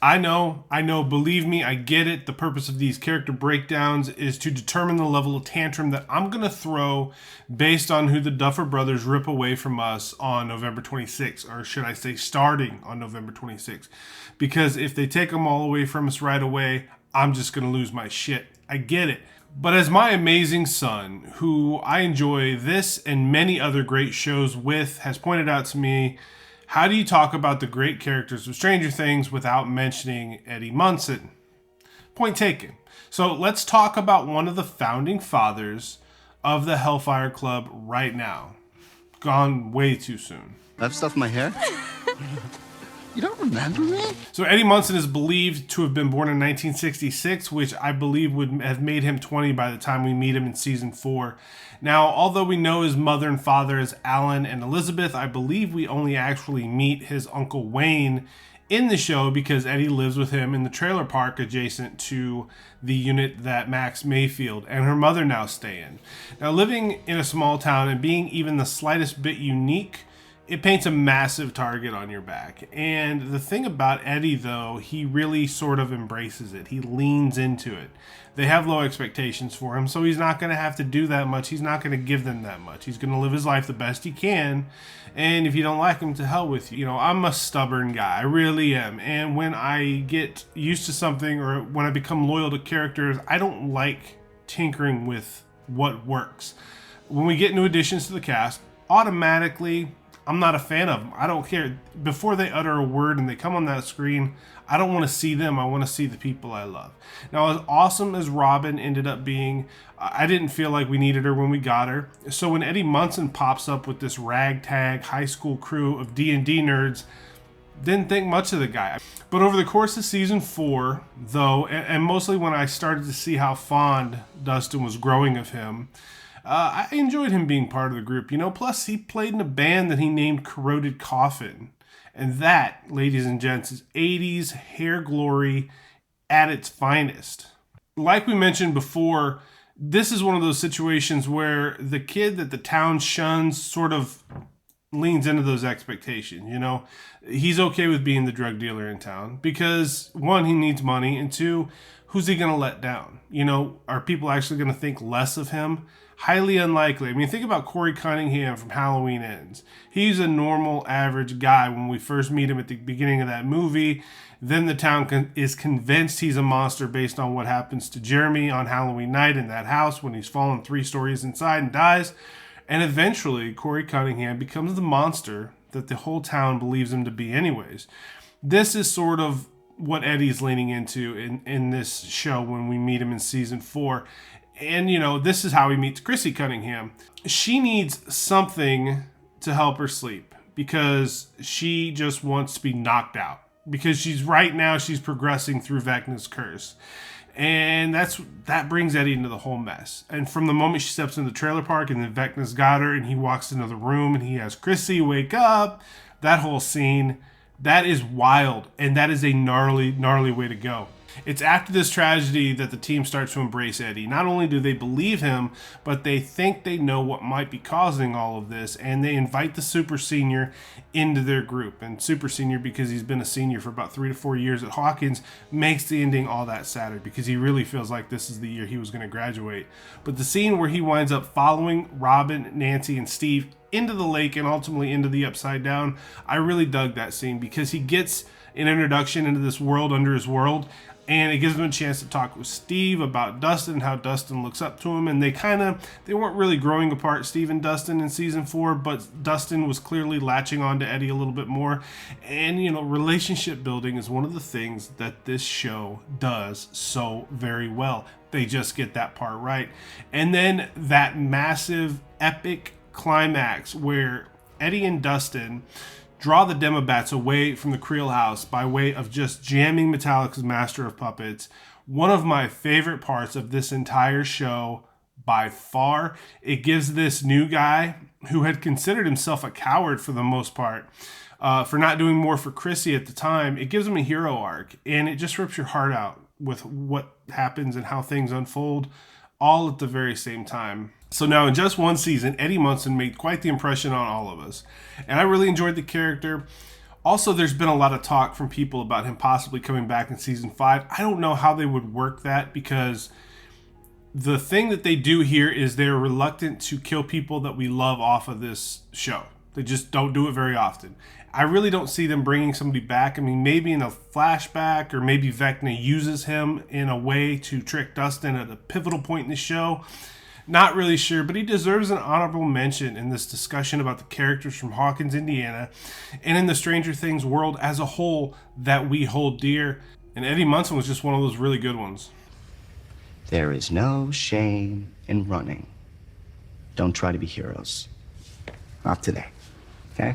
I know, believe me, I get it. The purpose of these character breakdowns is to determine the level of tantrum that I'm going to throw based on who the Duffer Brothers rip away from us on November 26th, or should I say starting on November 26th. Because if they take them all away from us right away, I'm just going to lose my shit. I get it. But as my amazing son, who I enjoy this and many other great shows with, has pointed out to me, how do you talk about the great characters of Stranger Things without mentioning Eddie Munson? Point taken. So let's talk about one of the founding fathers of the Hellfire Club right now. Gone way too soon. I've stuffed my hair. You don't remember me? So Eddie Munson is believed to have been born in 1966, which I believe would have made him 20 by the time we meet him in season 4. Now, although we know his mother and father as Alan and Elizabeth, I believe we only actually meet his uncle Wayne in the show because Eddie lives with him in the trailer park adjacent to the unit that Max Mayfield and her mother now stay in. Now, living in a small town and being even the slightest bit unique, it paints a massive target on your back. And the thing about Eddie, though, he really sort of embraces it. He leans into it. They have low expectations for him, so he's not going to have to do that much. He's not going to give them that much. He's going to live his life the best he can. And if you don't like him, to hell with you. You know, I'm a stubborn guy. I really am. And when I get used to something or when I become loyal to characters, I don't like tinkering with what works. When we get new additions to the cast, automatically I'm not a fan of them. I don't care. Before they utter a word and they come on that screen, I don't want to see them. I want to see the people I love. Now, as awesome as Robin ended up being, I didn't feel like we needed her when we got her. So when Eddie Munson pops up with this ragtag high school crew of D&D nerds, didn't think much of the guy. But over the course of season 4, though, and mostly when I started to see how fond Dustin was growing of him, I enjoyed him being part of the group, you know. Plus, he played in a band that he named Corroded Coffin. And that, ladies and gents, is 80s hair glory at its finest. Like we mentioned before, this is one of those situations where the kid that the town shuns sort of leans into those expectations, you know. He's okay with being the drug dealer in town because, one, he needs money, and two, who's he going to let down? You know, are people actually going to think less of him? Highly unlikely. I mean, think about Corey Cunningham from Halloween Ends. He's a normal, average guy when we first meet him at the beginning of that movie. Then the town is convinced he's a monster based on what happens to Jeremy on Halloween night in that house when he's fallen 3 stories inside and dies. And eventually, Corey Cunningham becomes the monster that the whole town believes him to be anyways. This is sort of what Eddie's leaning into in this show when we meet him in season 4. And, you know, this is how he meets Chrissy Cunningham. She needs something to help her sleep because she just wants to be knocked out. Because she's progressing through Vecna's curse. And that brings Eddie into the whole mess. And from the moment she steps in the trailer park and then Vecna's got her and he walks into the room and he has Chrissy wake up, that whole scene, that is wild. And that is a gnarly, gnarly way to go. It's after this tragedy that the team starts to embrace Eddie. Not only do they believe him, but they think they know what might be causing all of this, and they invite the Super Senior into their group. And Super Senior, because he's been a senior for about 3 to 4 years at Hawkins, makes the ending all that sadder because he really feels like this is the year he was going to graduate. But the scene where he winds up following Robin, Nancy, and Steve into the lake and ultimately into the Upside Down, I really dug that scene because he gets an introduction into this world under his world. And it gives him a chance to talk with Steve about Dustin and how Dustin looks up to him. And they weren't really growing apart, Steve and Dustin, in season 4, but Dustin was clearly latching on to Eddie a little bit more. And, you know, relationship building is one of the things that this show does so very well. They just get that part right. And then that massive, epic climax where Eddie and Dustin draw the Demobats away from the Creel house by way of just jamming Metallica's Master of Puppets. One of my favorite parts of this entire show by far. It gives this new guy who had considered himself a coward for the most part, for not doing more for Chrissy at the time, it gives him a hero arc, and it just rips your heart out with what happens and how things unfold all at the very same time. So now in just one season, Eddie Munson made quite the impression on all of us. And I really enjoyed the character. Also, there's been a lot of talk from people about him possibly coming back in season 5. I don't know how they would work that, because the thing that they do here is they're reluctant to kill people that we love off of this show. They just don't do it very often. I really don't see them bringing somebody back. I mean, maybe in a flashback, or maybe Vecna uses him in a way to trick Dustin at a pivotal point in the show. Not really sure, but he deserves an honorable mention in this discussion about the characters from Hawkins, Indiana, and in the Stranger Things world as a whole that we hold dear. And Eddie Munson was just one of those really good ones. There is no shame in running. Don't try to be heroes. Not today, okay?